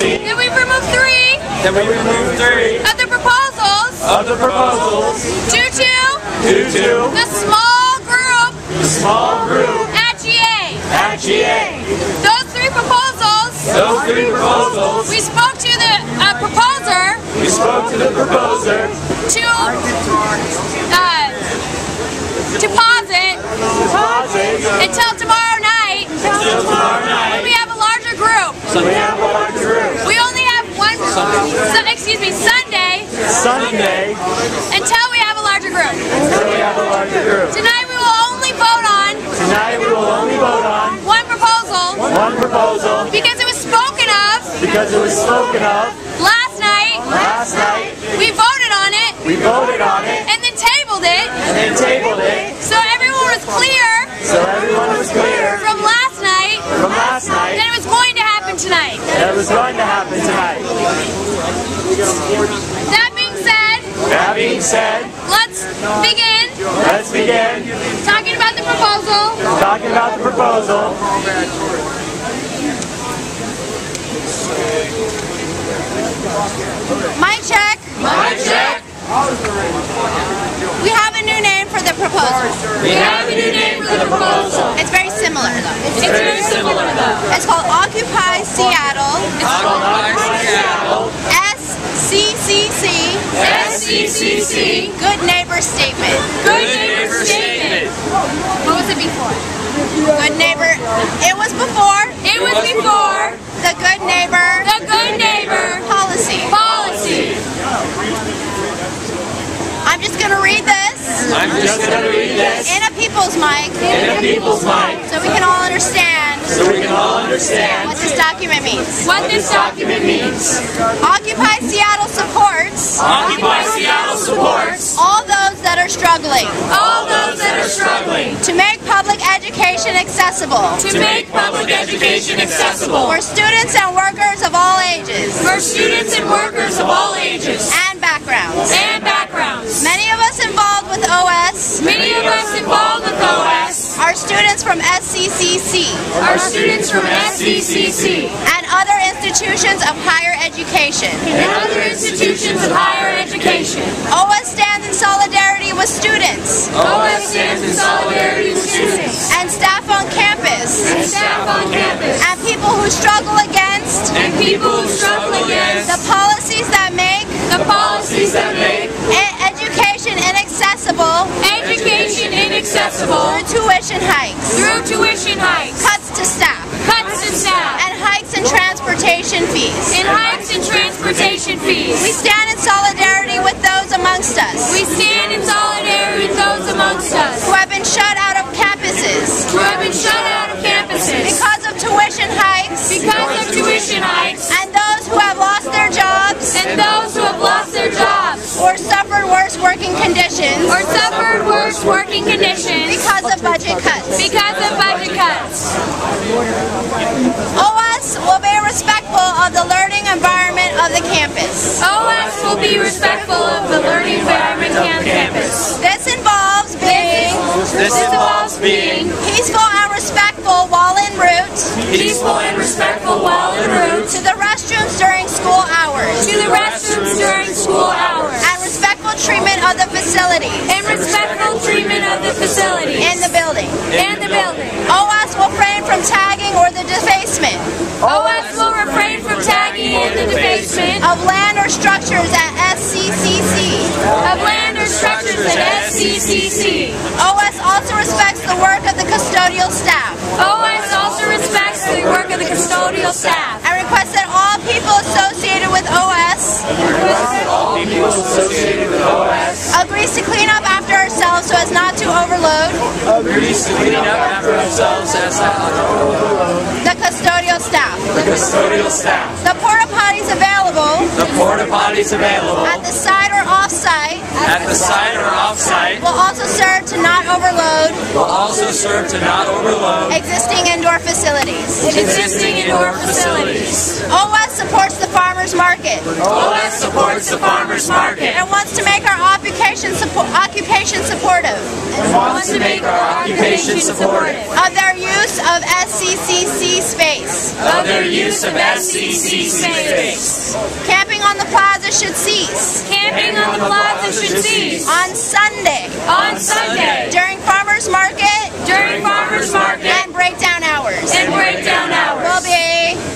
policy. That we've removed three of the proposals due to the small group at GA. Those three proposals. We spoke to the proposer. To pause it until tomorrow night. When we have a larger group. We only have one. Sunday. Until we have a larger group. Tonight we will only vote on. One proposal. Because it was spoken of. Last night. We voted on it. And then tabled it. So everyone was clear. From last night. That it was going to happen tonight. That being said, let's begin talking about the proposal. Mic check. We have a new name for the proposal. It's very similar though. It's called Occupy Seattle. SCCC. Good Neighbor Statement. What was it before? Good Neighbor. It was before. The Good Neighbor Policy. I'm just going to read this. In a people's mic. So we can all understand. What this document means. Occupy Seattle supports. All those that are struggling. To make public education accessible. For students and workers of all ages. And backgrounds. Many of us involved with OS. Are students from SCCC. And other institutions of higher education. OS stands in solidarity with students. And staff on campus. And people who struggle against. The policies that make. Education inaccessible. Through tuition hikes. Cuts to staff. And hikes in transportation fees. We stand in solidarity with those amongst us. Who have been shut out of campuses. Because of tuition hikes. And those who have lost their jobs. Or suffered worse working conditions. Because of budget cuts. OS will be respectful of the learning environment of the campus. This involves being peaceful and respectful while en route. To the restrooms during school hours. And respectful treatment of the facility. In the building. OS will refrain from tagging or the defacement. Of land or structures at SCCC. OS also respects the work of the custodial staff. And requests that all people associated with OS agrees to clean up after ourselves so as not to overload the custodial staff. The porta potties available at the site or off-site will also serve to not overload existing indoor facilities. OS supports the farmers market. And wants to make our occupation supportive. Of their use of SCCC space. hours. Camping on the plaza should cease. Camping on the plaza should cease. On Sunday. On Sunday. During farmers market. During farmers market. And breakdown hours. And breakdown hours.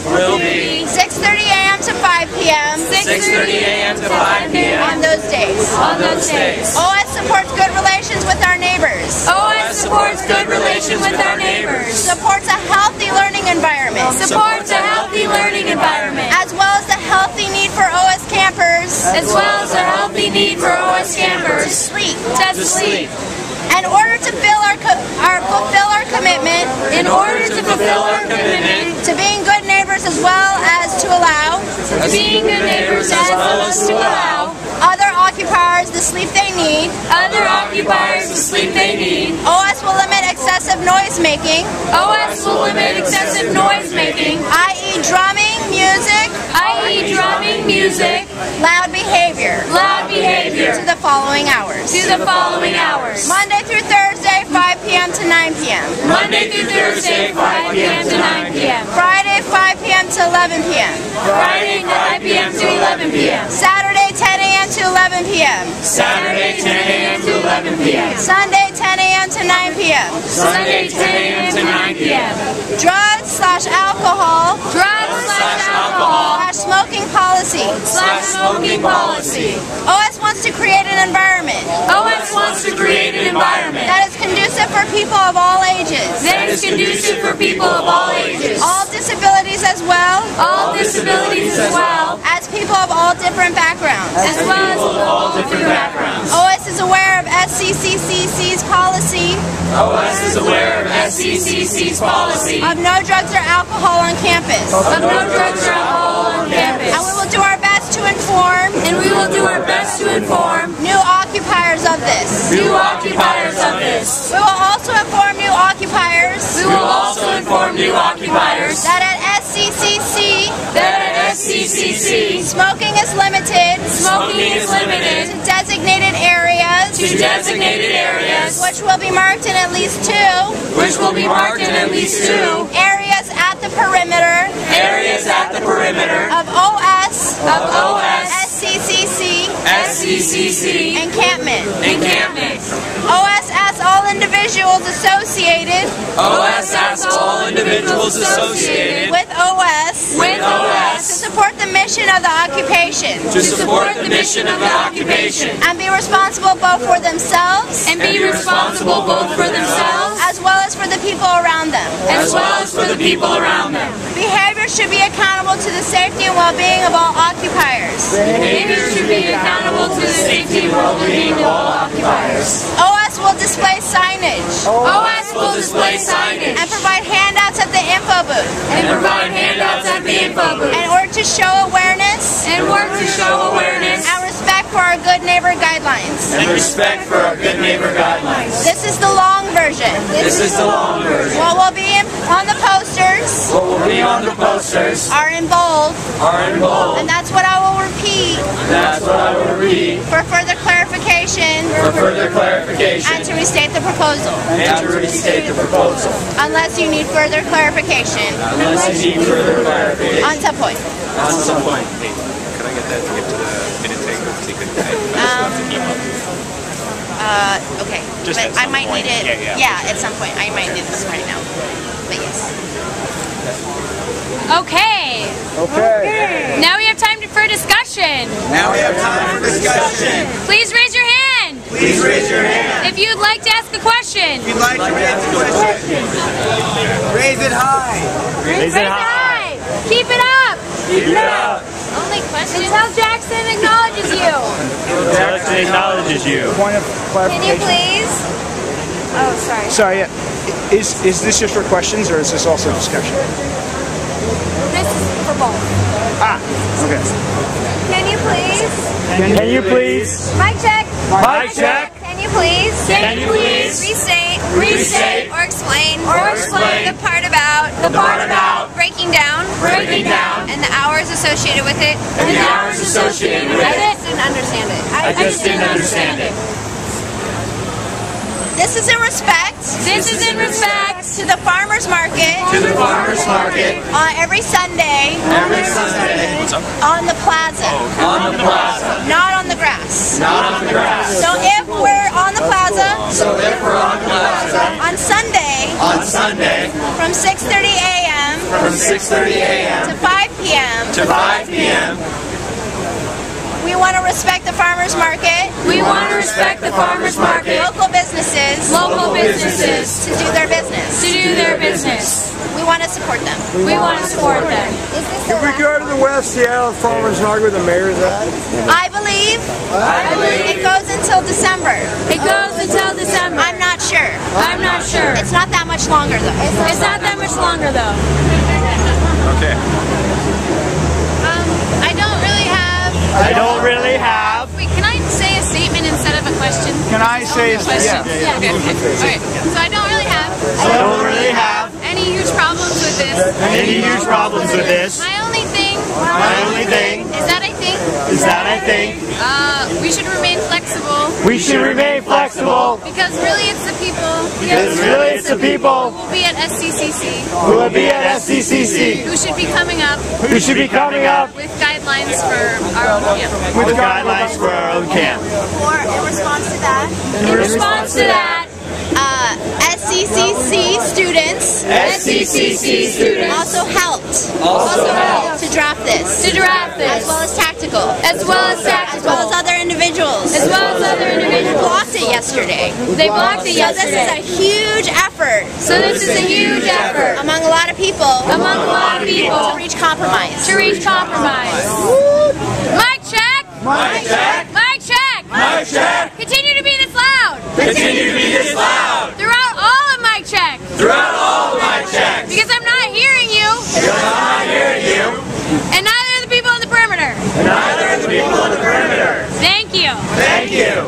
Will be 6:30 a.m. to 5 p.m. 6:30 a.m. to 5 p.m. On those days. On those days. OS supports good relations with our neighbors. OS supports good relations with our neighbors. Supports a healthy learning environment. Supports a healthy learning environment. As well as the healthy need for OS campers. As well as the healthy need for OS campers. To sleep. To sleep. In order to fulfill our commitment. In order to fulfill our commitment. To being good neighbors as well as to allow. To being good neighbors as well as to allow. Other occupiers the sleep they need. Other occupiers the sleep they need. OS will limit excessive noise making. OS will limit excessive noise making. I.e. drumming, music. I.e. drumming, music. Loud behavior. Loud behavior. To the following hours. To the following hours. Monday through Thursday, 5 p.m. to 9 p.m. Monday through Thursday, 5 p.m. to 9 p.m. Friday, 5 p.m. to 11 p.m. Friday, 5 p.m. to 11 p.m. Saturday, 10 a.m. to 11 p.m. Saturday, 10 a.m. to 11 p.m. Sunday, 10 a.m. to 9 p.m. Sunday, 10 a.m. to 9 p.m. Drugs/alcohol. Drugs/alcohol/smoking policy. /smoking policy. OS wants to create an environment. OS wants to create an environment that is conducive for people of all ages. That is conducive for people of all ages. All disabilities as well. All disabilities as well. As people of all different backgrounds. As well as people of all different backgrounds. OS is aware of SCCCC's policy. OS is aware of SCCC's policy. Of no drugs or alcohol on campus. Of no drugs or alcohol on campus. And we will do our best to inform. And we will do our best to inform new occupiers of this. New occupiers of this. We will also inform new occupiers. We will also inform new occupiers that at SCCC. Smoking is limited. Smoking is limited to designated areas. To designated areas. Which will be marked in at least two. Which will be marked in at least two. Areas at the perimeter. Areas at the perimeter. Of OS. Of OS. SCCC. SCCC. Encampment. Encampment. OS asks all individuals associated. OS asks all individuals associated with OS. With OS. To support the mission of the occupation. To support the mission of the occupation. And be responsible both for themselves. And be responsible both for themselves. As well as for the people around them. As well as for the people around them. Behavior should be accountable to the safety and well-being of all occupiers. Behavior should be accountable to the safety and well-being of all occupiers. OS will display signage. OS will display signage. And provide handouts at the info booth. And provide handouts at the info booth. In order to show awareness. In order to show awareness. And respect for our good neighbor guidelines. And respect for our good neighbor guidelines. This is the long version. This is the long version. What will be on the posters. What will be on the posters. Are in bold. Are in bold. And that's what I will repeat. That's what I will repeat. For further clarification. For further clarification. And to restate the proposal. And to restate the proposal. Unless you need further clarification. Unless you need further clarification. On some point. On some point. Hey, could I get that to get to the minute taker so you could have to keep up? Okay. Just but I might point. need it. Yeah, at some point. I might need this right now. But yes. Okay. Okay. Now we have time for discussion. Now we have time for discussion. Please raise your hand. Please raise your hand. If you'd like to ask a question. If you'd like to ask a question, raise it high. Raise it high. Keep it up. Keep it up. Only question. Until Jackson acknowledges you. Jackson acknowledges you. Point of Can you clarification. please? Oh, sorry. Sorry, yeah. Is this just for questions or is this also discussion? This is for both. Ah, okay. Can you please? Can you please? Mic check. Mic check. Can you please? Can you please? Restate. Or explain. The part about. Breaking down. And the hours associated with it. I just didn't understand it. I just didn't understand it. This is in respect. This is in respect to the farmers market. To the farmers market. Every Sunday. Every Sunday. On the plaza. On the plaza. Not on the grass. Not on the grass. So if we're on the plaza. So if we're on the plaza. On Sunday. On Sunday. From 6:30 a.m. From 6:30 a.m. to 5 p.m. to 5 p.m. We want to respect the farmers market. We want to respect the farmers market. Local businesses. Local businesses To do their business. to do their business. We want to support them. We want to support them. Is this the If we go to the West Seattle Farmers Market, the mayor's at? I believe it goes until December. It goes until December. I'm not sure. I'm not sure. It's not that much longer though. It's not that much longer though. Okay. I don't really have. I don't really have. Wait, can I say a statement instead of a question? Can I say a question? yeah. Okay. Alright. So I don't really have I don't really have any huge problems with this. any huge problems with this. My only thing My only thing is that I think we should remain flexible we should remain flexible because really it's the people because really it's the people who will be at SCCC who will be at SCCC who should be coming up who should be coming up with guidelines for our own camp. with guidelines for our own camp. Or in response to that, In response to that, SCCC students SCCC students also helped to draft this, to draft as this, well as tactical, as well as as well tactical, as other individuals. as well as other individuals. Blocked it yesterday. They blocked it So this is a yesterday. huge effort So this is a huge effort among a lot of people among a lot of to people reach compromise. to reach compromise. Mic check! Mic check. Mic check! Mic check. Continue to be this loud Continue to be this loud throughout all of mic check throughout all of my checks. because I'm not hearing you Because I'm not hearing you. and neither are the people on the perimeter. Neither are the people on the perimeter. Thank you. Thank you.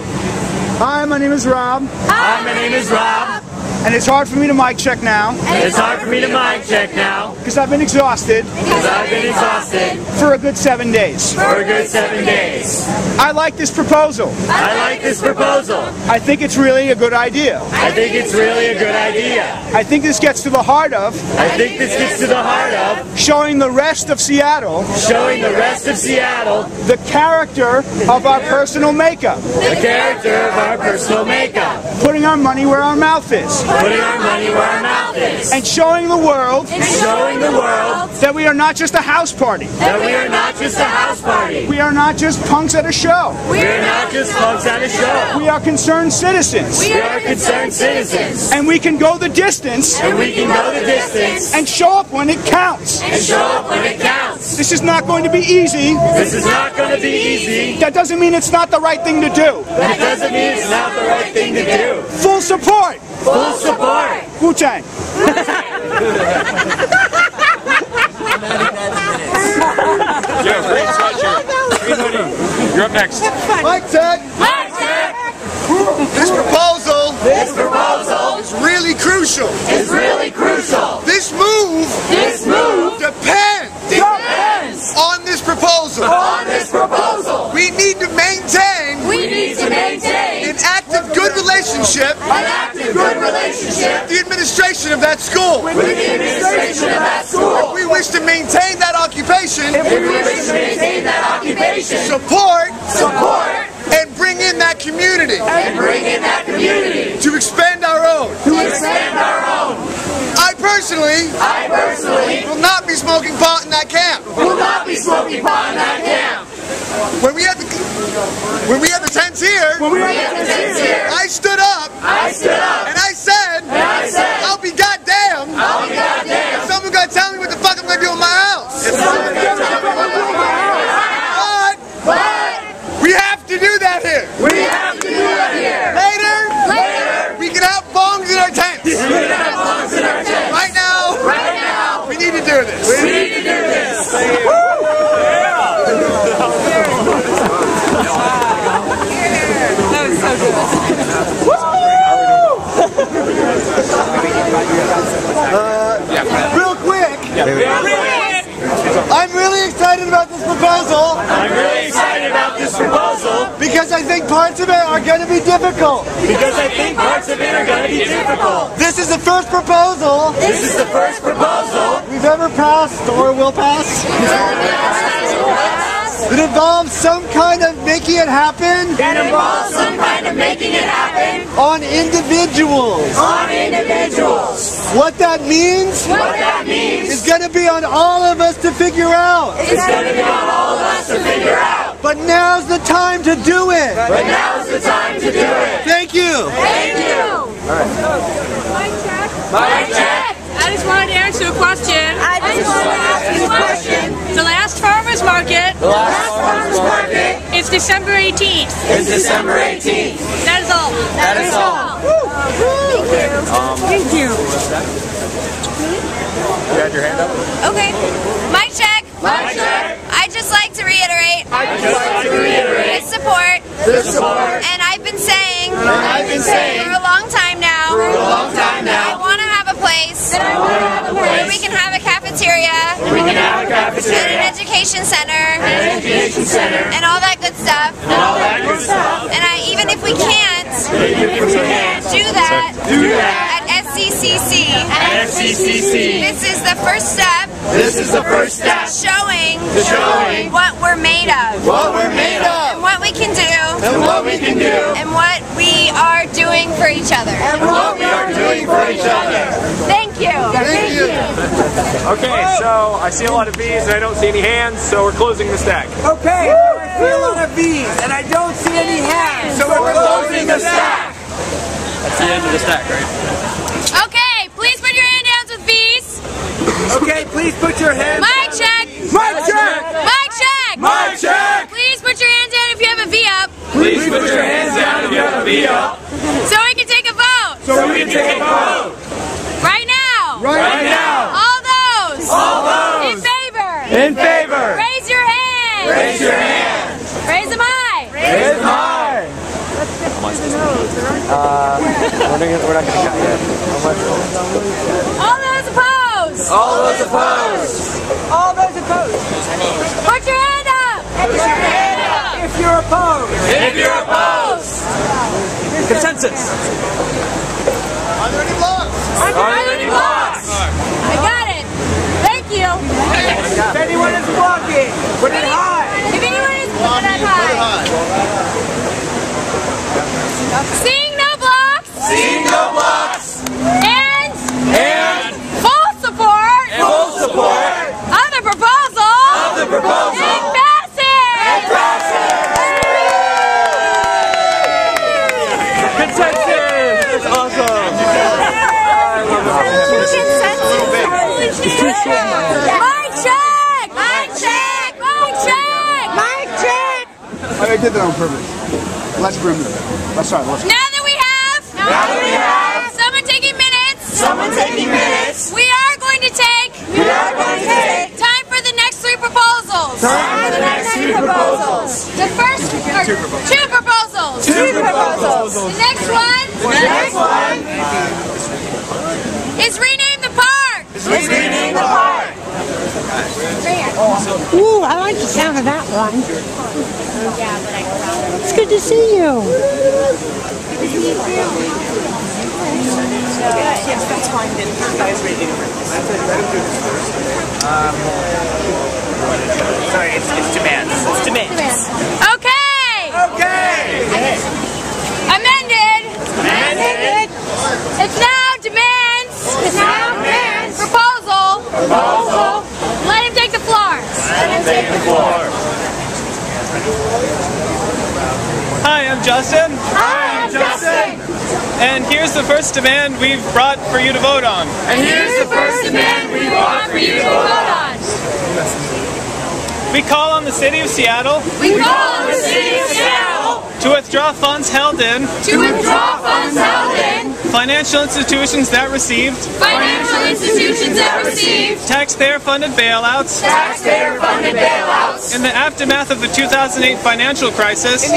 Hi, my name is Rob, Hi, my name is Rob. and it's hard for me to mic check now It's hard for me to mic check now because I've been exhausted because I've been exhausted for a good 7 days. for a good 7 days. I like this proposal. I like this proposal. I think it's really a good idea. I think it's really a good idea. I think this gets to the heart of I think this gets to the heart of showing the rest of Seattle showing the rest of Seattle the character of our personal makeup, the character of our personal makeup, putting our money where our mouth is, putting our money where our mouth is, and showing the world showing the world that we are not just a house party. that we are not just a house party. We are not just punks at a show. We are not just folks at a show. We are concerned citizens. We are concerned citizens. And we can go the distance And we can go the distance and show up when it counts. and show up when it counts. This is not going to be easy. This is not going to be easy. That doesn't mean it's not the right thing to do. That doesn't mean it's not the right thing to do. Full support. Full support. Wu-Tang. Yeah, green sweatshirt. Green hoodie. You're up next. Mic check. Mic check. This proposal This proposal is really crucial. is really crucial. This move This move depends depends on this proposal. on this proposal. We need to maintain We need to maintain an active, good relationship an active, good relationship with the administration of that school. with the administration of that If school. we wish to maintain that occupation, If we wish to maintain that occupation, support, support, and bring in that community and bring in that community to expand our own. to expand our own. I personally I personally will not be smoking pot in that camp. will not be smoking pot in that camp. When we had the tents here, We have the tents here. I stood up I stood up and I said, and I said, I'll be goddamn I'll be goddamn. if someone gonna tell me what the fuck I'm gonna do in my house. But we have to do that here. We have to do that here. Later, we can have bongs in our tents. We can have bongs in our tent. Right now, we need to do this. We need to do this. Real quick, I'm really excited about this proposal I'm really excited about this proposal because Because I think parts of it are going to be difficult. Because I think parts of it are going to be difficult. This is the first proposal This is the first proposal we've ever passed or will pass. It involves some kind of making it happen that involves some kind of making it happen on individuals. on individuals. What that means What that means is going to be on all of us to figure out. is going to be on all of us to figure out. But now's the time to do it. But now's the time to do it. Thank you. Thank you. Mic check. I just wanted to answer a question. I just want to ask you a question. The last farmer's market The last farmer's market is December 18th. is December 18th. That is all. That is all. Thank you. You had your hand up? Okay. Mic check. Mic check. I'd just like to reiterate I'd just like to reiterate the support, the support and I've been saying that I've been saying for a long time now, for a long time I now. want to have a place I want to have a where we place can have a cafeteria where we can have a and an cafeteria, education center an education center, and all that good stuff. and all that good stuff. And even if we can't If we can't do that do that at SCCC, at FCCC, this is the first step this is the first step showing showing what we're made of what we're made and of what we can do and what we can do and what we are doing for each other. and what we are doing for each other. Thank you. Thank you. Okay, so I see a lot of V's and I don't see any hands, so we're closing the stack. Okay, I see a lot of V's and I don't see any hands. So we're closing the stack. That's the end of the stack, right? Okay, please put your hand down with V's. Okay, please put your hands. Mic check. Mic check. Mic check. Mic check. Please put your hands down if you have a V up, Please put your hands down if you have a V up, so we can take a vote. so we can take a vote. Right now. Right now. All those. All those In favor. in favor, Raise your hand. raise your hand. Raise them high. Raise them high. We're not going to count yet. All those opposed. All those opposed. All those opposed. Put your hand up. Put your hand up. If you're opposed. If you're opposed. Consensus. Are there any blocks? Are there any blocks? I got it. Thank you. If anyone is blocking, put it high. If anyone is put it high. Seeing no blocks Seeing no blocks and and full support full support of the proposal. of the proposal. And pass it. Consensus! That's awesome! Mic check. Mic check. Mic check. Mic check. I did that on purpose. Let's bring them. Let's try. Let's. Now that we have someone taking minutes, we are going to take time for the next three proposals. The first, or two proposals. The next one is rename the park. Rename the park. Ooh, I like the sound of that one. It's good to see you. Yes, that's fine. Then guys, ready. Sorry, it's demands. It's demands. Okay. Okay. Amended. It's now demands. Proposal. Let him take the floor. Take the floor. Hi, I'm Justin, Hi, I'm Justin. and here's the first demand we've brought for you to vote on. And here's the first demand we want for you to vote on. We call on the City of Seattle We call on the City of Seattle to withdraw funds held in financial institutions that received taxpayer-funded bailouts in the aftermath of the 2008 financial crisis.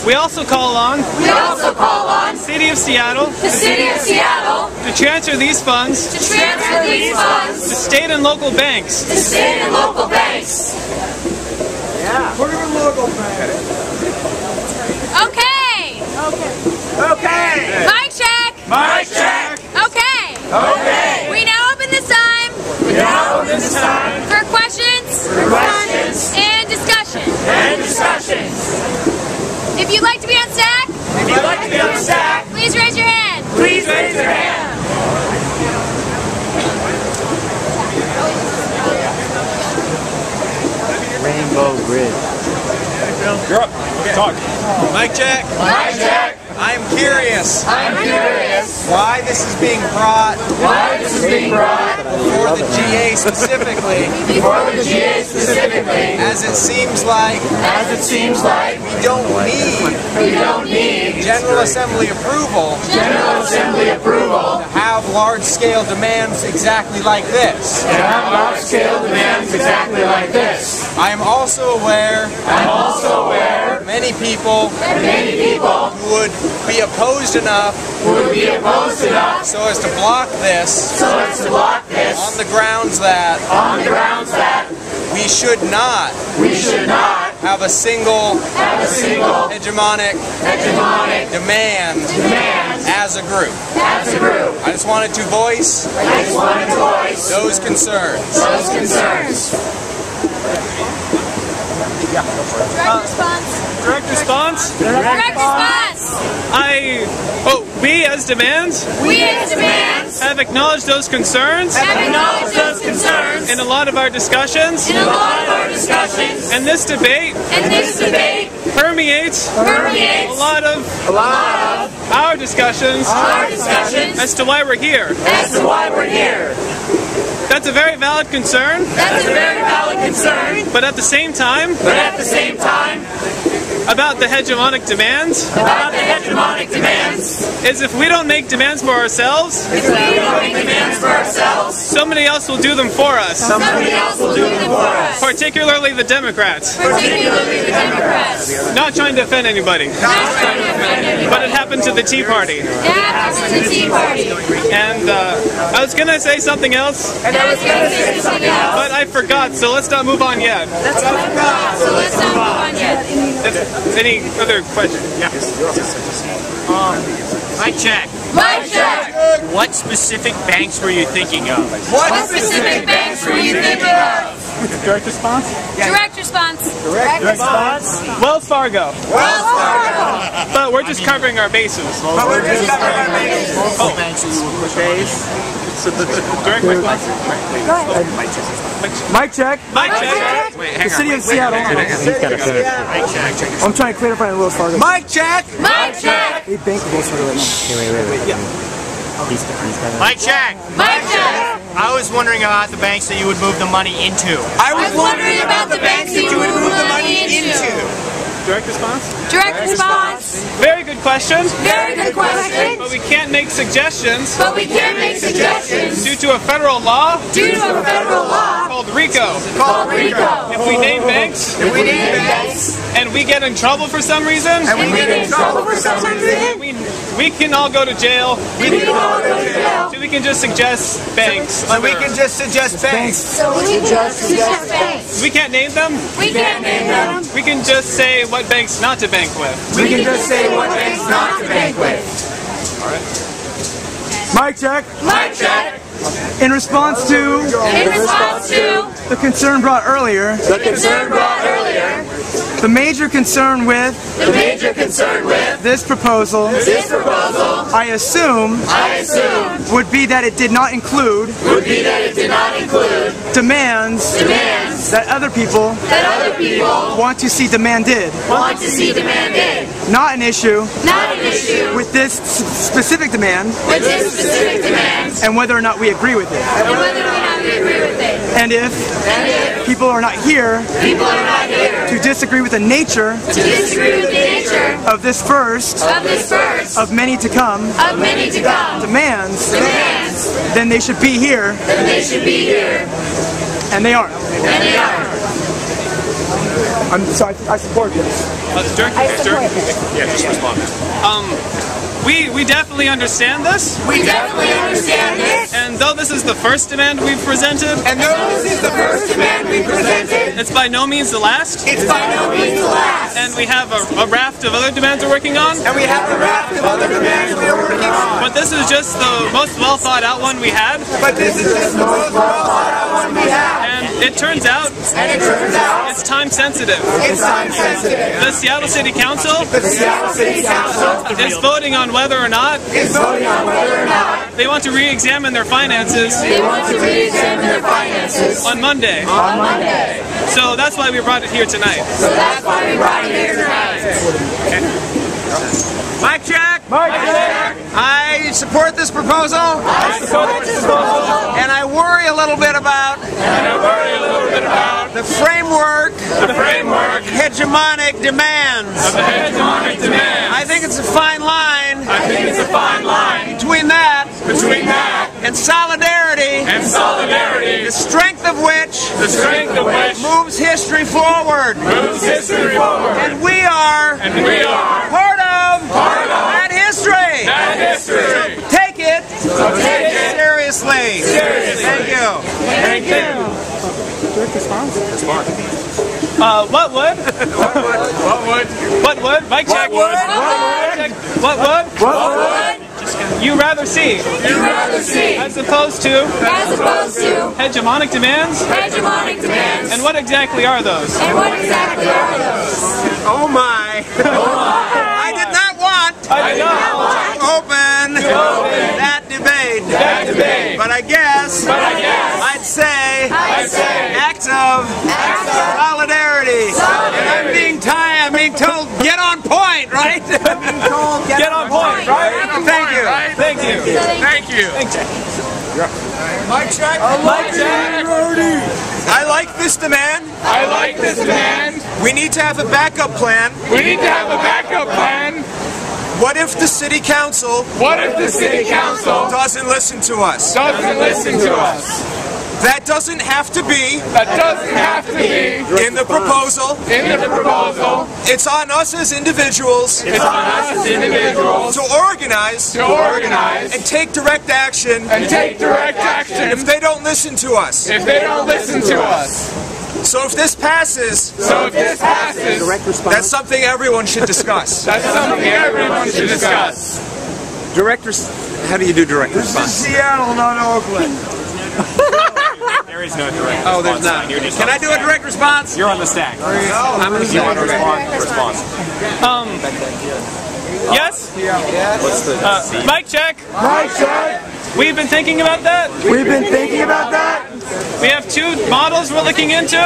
We also call on the City of Seattle to transfer these funds to state and local banks Yeah. Put your logo back. Okay. Okay. Mic check. Mic check. Okay. Okay. We now open this time. For questions. And discussion. If you'd like to be on stack. Please raise your hand. Rainbow grid. You're up. Talk. Mic check. I am curious. Why this is being brought. Before the GA specifically. As it seems like. We don't need. General Assembly approval. To have large-scale demands exactly like this. I am also aware. Many people who would be opposed enough so as to block this on the grounds that we should not have a single hegemonic demand as a group. I just wanted to voice those concerns. Direct response? We as demands have acknowledged those concerns in a lot of our discussions. And this debate permeates a lot of our discussions as to why we're here. That's a very valid concern. But at the same time, about the hegemonic demands, is if we don't make demands for ourselves, somebody else will do them for us. Particularly the Democrats. Not trying to offend anybody. But it happened to the Tea Party. And I was going to say something else, but I forgot, so let's not move on yet. Any other questions? Yeah. Mic check. What specific banks were you thinking of? Direct response? Direct response. Wells Fargo. But we're just covering our bases. Direct response. Mic check. The city of Seattle. I'm trying to clarify Wells Fargo. Mic check. They bank with Wells Fargo right now. Mic check. I was wondering about the banks that you would move the money into. I was wondering about the banks that you would move the money into. Direct response? Very good question. But we can't make suggestions. Due to a federal law. Called RICO. If we name banks. And we get in trouble for some reason. We can all go to jail. So we can just suggest banks. We can't name them. We can just say what banks not to bank with. Mic check. In response to the concern brought earlier, the major concern with this proposal, I assume, would be that it did not include demands that other people want to see demanded. Not an issue with this specific demand and whether or not we agree with it. And if people are not here to disagree with the nature of this first of many to come demands, then they should be here. And they aren't. I support this. Yeah, just respond. We definitely understand this. And though this is the first demand we've presented, It's by no means the last. It's by no means the last. And we have a raft of other demands we're working on. And we have a raft of other demands we are working on. But this is just the most well thought out one we had. But this is just the most well thought out one we have. And it turns out it's time sensitive. It's time sensitive. The Seattle City Council is voting on whether or not they want to re-examine their finances. On Monday. So that's why we brought it here tonight. Mic check. I support this proposal. And I worry a little bit about the framework hegemonic demands. I think it's a fine line. Between that and solidarity. The strength of which moves history forward. And we are part of that history. So take it seriously. Thank you. What would? Mic check. What would? You rather see? As opposed to? Hegemonic demands? And what exactly are those? Oh my. I did not want to open that debate. But I guess I'd say acts of solidarity. And I'm being told get on point, right? Get on point, right? Thank you. Mic check. I like this demand. We need to have a backup plan. What if the city council doesn't listen to us? That doesn't have to be in the proposal. It's on us as individuals to organize and take direct action if they don't listen to us. So if this passes, that's something everyone should discuss. How do you do direct response? Seattle, not Oakland. There is no direct response. Oh, there's not. Can I do a direct response? You're on the stack. I'm going to You want to respond? Yes? What's the Mic check. We've been thinking about that. We have two models we're looking into.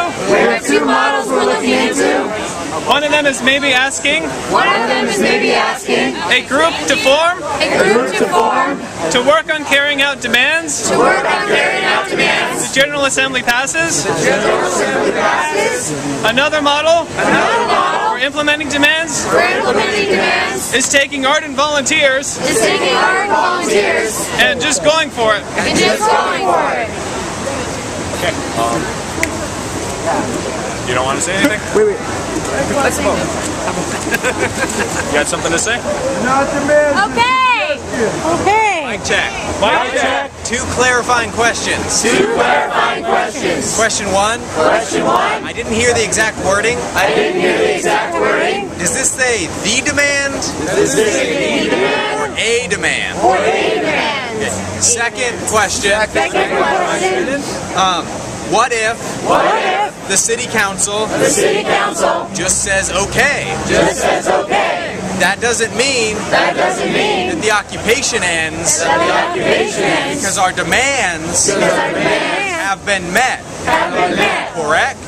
One of them is maybe asking a group to form to work on carrying out demands. The General Assembly passes. Another model for implementing demands is taking ardent volunteers and just going for it. Okay. You don't want to say anything? Wait. Let's vote. You got something to say? Okay. Mic check. Mic check. Two clarifying questions. Question one. I didn't hear the exact wording. Does this say the demand? Or a demand? Okay. Second question. What if the city council just says okay? That doesn't mean that the occupation ends because our demands have been met. Correct?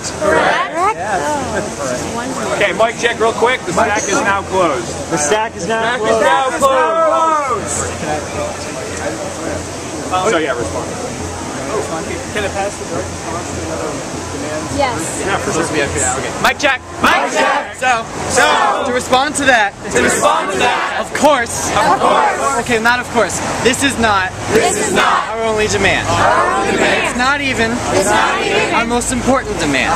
Okay, mic check real quick. The stack is now closed. So yeah, respond. Can it pass the direct response to another demand? Yes. Yeah, for sure. Okay. Mic check. So to respond to that. Of course. Okay, not of course. This is not our only demand. It's not even our most important demand.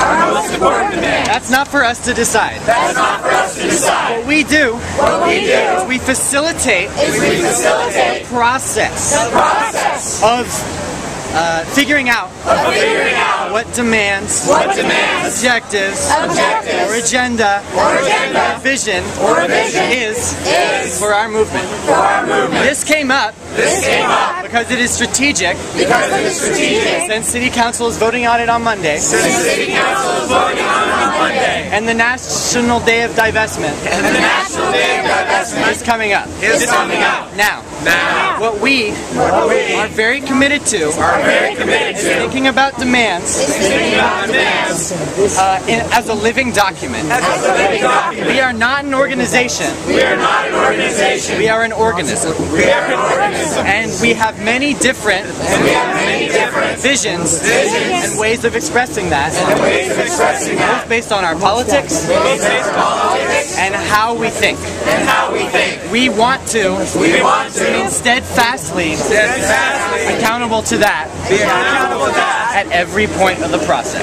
That's not for us to decide. What we do is we facilitate the process of figuring out what demands, objectives, or agenda, vision is for our movement. This came up because it is strategic. Since City Council is voting on it on Monday. And the National Day of Divestment. Is coming up. Now, what we are very committed to is thinking about demands as a living document. We are not an organization. We are an organism. And we have many different visions and ways of expressing that, both based on our politics and how we think. We want to remain steadfastly accountable to that at every point of the process.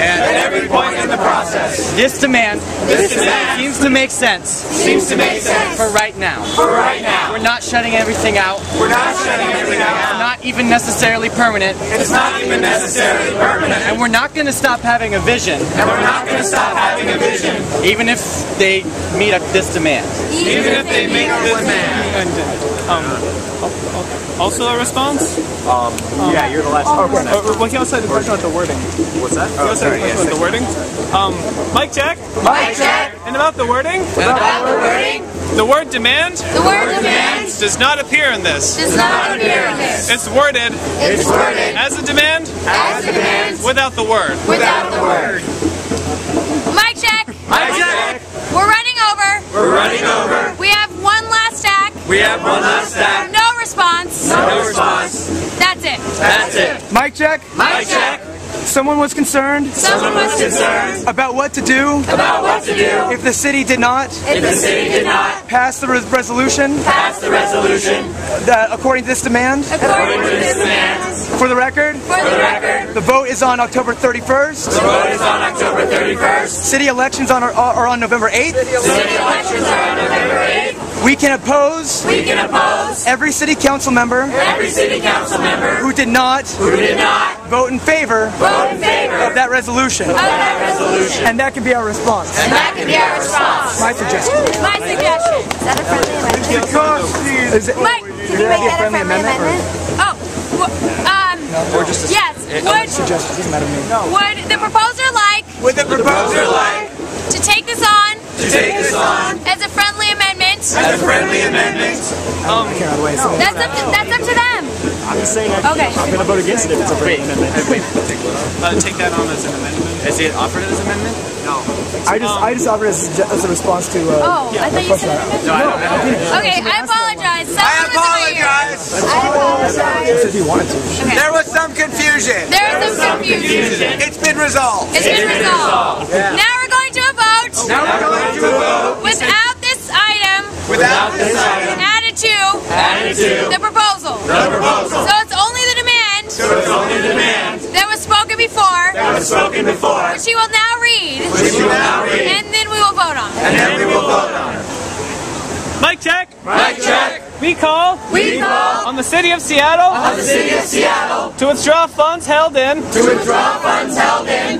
This demand seems to make sense for right now. We're not shutting everything out. It's not even necessarily permanent. And we're not going to stop having a vision. Even if they meet up this demand. Also a response? Yeah, you're the last one. Well, he also had a question about the wording. What's that? He also had a question about the wording. Mic check. And about the wording? The word demand? Does not appear in this. It's worded. As a demand? Without the word. Mic check. We're running over. We have one last stack. No response. That's it. Mic check. Someone was concerned about what to do if the city did not pass the resolution according to this demand. For the record, the vote is on October 31st. City elections are on November 8th. We can oppose every city council member who did not vote in favor of that resolution. And that can be our response. My suggestion. Is that a friendly amendment? Is it, Mike, can you make that a friendly amendment? Yes. Would the proposer like to take this on as a friendly amendment? That's up to them. I'm saying Okay. I'm going to vote against it if it's a friendly amendment. Take that on as an amendment. Is it offered as an amendment? No. I just offered as a response to. I thought you said amendment. No, I don't. Okay, I apologize. If he wanted to. Okay. There was some confusion. It's been resolved. Now we're going to a vote. Without this item. Added to the proposal. So it's only the demand. That was spoken before. Which he will now read. And then we will vote on it. Mic check. We call on the City of Seattle to withdraw funds held in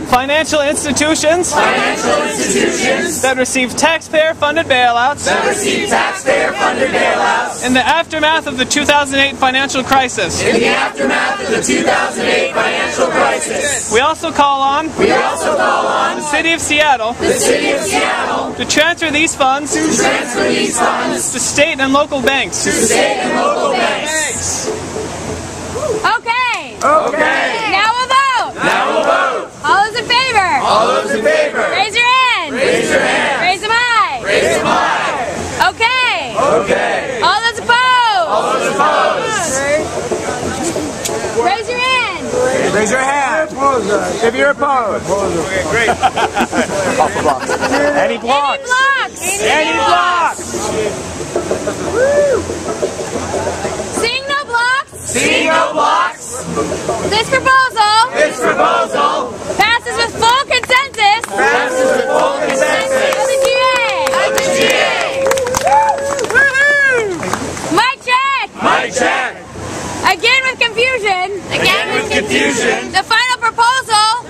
financial institutions that receive taxpayer-funded bailouts in the aftermath of the 2008 financial crisis. We also call on the City of Seattle to transfer these funds to state and local banks. Okay. Now we'll vote. All those in favor? Raise your hand. Raise them high. Okay. All those opposed? Raise your hand. Raise your hand if you're opposed. Okay, great. Off the blocks. Any blocks? Seeing no blocks. This proposal passes with full consensus. Of the GA. Mic check. Again with confusion. The final proposal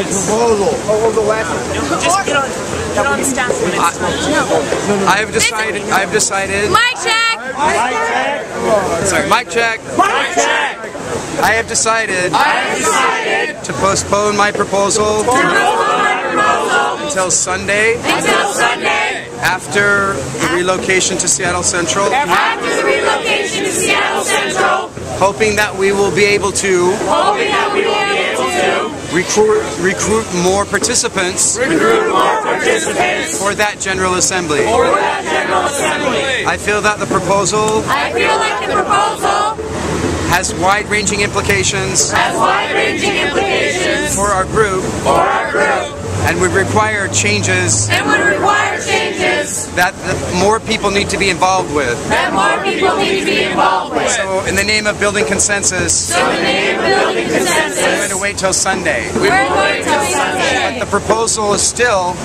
proposal. Just get on the staff. I have decided. Mic check. Sorry, mic check. Mic check. I have decided to postpone my proposal until Sunday after the relocation to Seattle Central. Hoping that we will be able to recruit more participants for that General Assembly. I feel that the proposal has wide-ranging implications for our group and would require changes that more people need to be involved with. So in the name of building consensus, we're going to wait till Sunday. But the proposal is still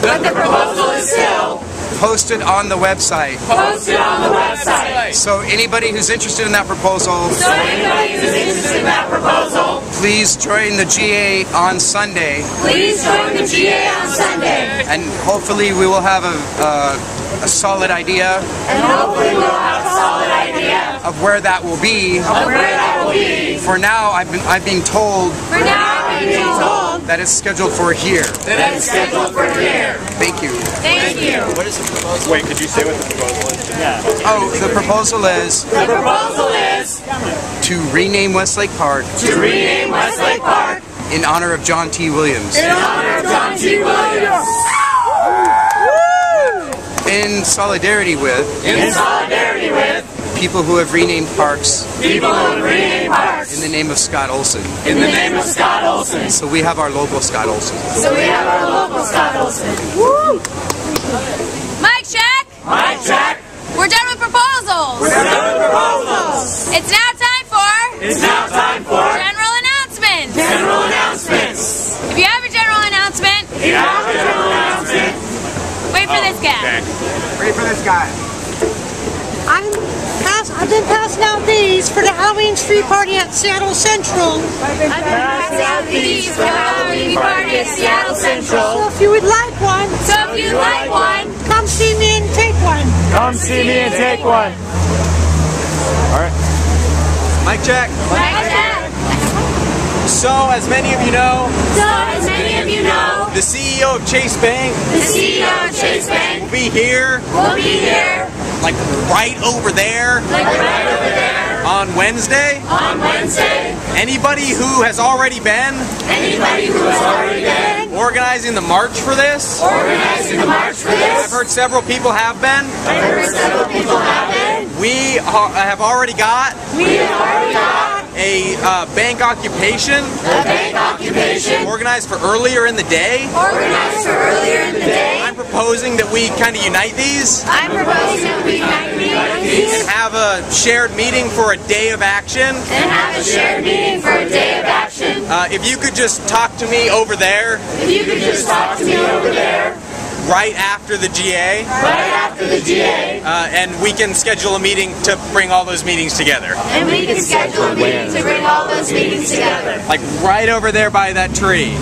posted on the website. So anybody who's interested in that proposal, please join the GA on Sunday. And hopefully we will have a solid idea of where that will be. For now, I'm being told that it's scheduled for here. Thank you. What is the proposal? Wait, could you say what the proposal is? Yeah. Oh, the proposal is to rename Westlake Park in honor of John T. Williams. In solidarity with people who have renamed parks in the name of Scott Olson. So we have our local Scott Olson. Mic check. We're done with proposals. It's now time for general announcements. If you have a general announcement, wait for this guy. Wait for this guy. I've been passing out these for the Halloween street party at Seattle Central. So if you would like one, come see me and take one. Alright. Mic check. So, as many of you know, the CEO of Chase Bank will be here, like right over there, on Wednesday. Anybody who has already been organizing the march for this, I've heard several people have been. We have already got a bank occupation organized for earlier in the day. I'm proposing that we kind of unite these and have a shared meeting for a day of action. If you could just talk to me over there. Right after the GA. And we can schedule a meeting to bring all those meetings together. Like right over there by that tree.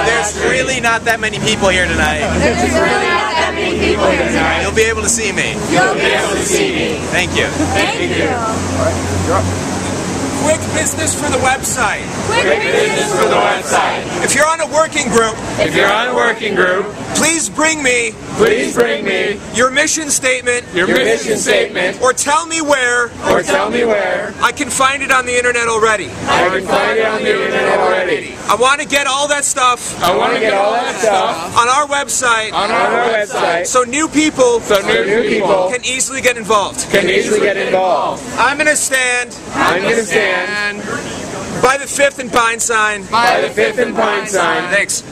There's really not that many people here tonight. You'll be able to see me. Thank you. Quick business for the website. If you're on a working group, please bring me your mission statement. Or tell me where. I can find it on the internet already. I want to get all that stuff on our website. So new people can easily get involved. I'm going to stand by the 5th and Pine sign. Thanks.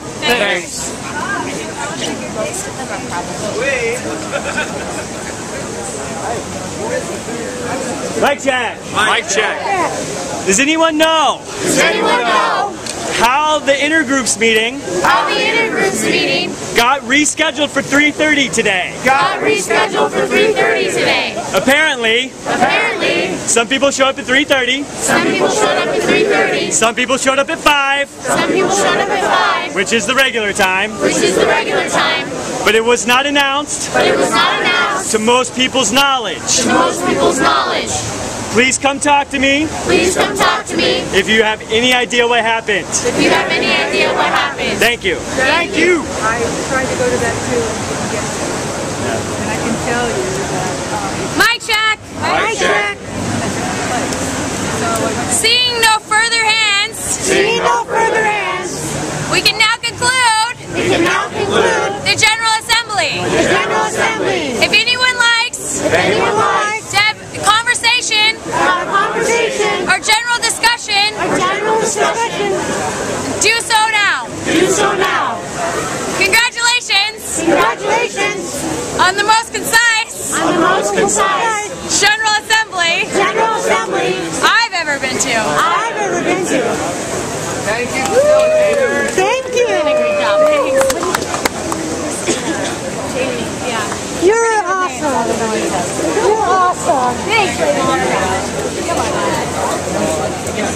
Mic check. Does anyone know how the intergroups meeting got rescheduled for 3:30 today. Apparently, some people showed up at 3:30. Some people showed up at 5. Which is the regular time. But it was not announced. To most people's knowledge. Please come talk to me. If you have any idea what happened. Thank you. Thank you. I tried to go to that too and I can tell you that. Mic check. Mic check. Seeing no further hands. We can now conclude. The General Assembly. If anyone likes. To have conversation. Or general discussion. Do so now. Congratulations. On the most concise. General Assembly. I've ever been to. Thank you, facilitators. Thank you. Great job. You're awesome. Thanks.